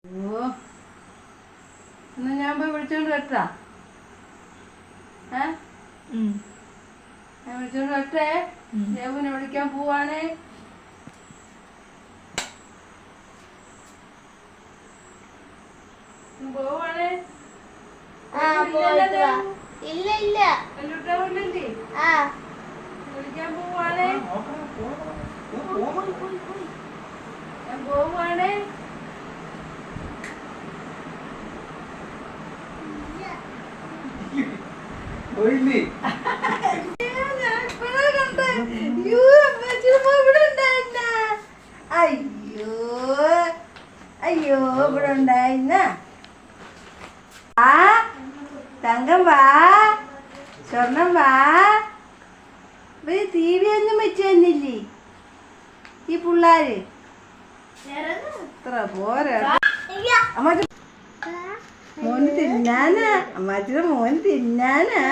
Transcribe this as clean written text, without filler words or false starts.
ഓ എന്നാ ഞാൻ പോയി വിളിച്ചോണ്ട് വരട്ടാ. ഞാൻ വിളിച്ചോണ്ട് വരട്ടെ. ദേവുനെ വിളിക്കാൻ പോവാണേ. പോവാണേ. ഇല്ല ഇല്ല വിളിക്കാൻ പോവാണേ. ഞാൻ പോവാണേ. അയ്യോ അയ്യോ ഇവിടെ ഉണ്ടായിരുന്ന തങ്കം വാ, സ്വർണം വാ. ഇവര് ടി വി ഒന്നും വെച്ച് തന്നില്ലേ ഈ പിള്ളാര്? ഇത്ര പോരാ. അമ്മ മോന് തിന്നാനാ, അമ്മാച്ചിയുടെ മോന് തിന്നാനാ.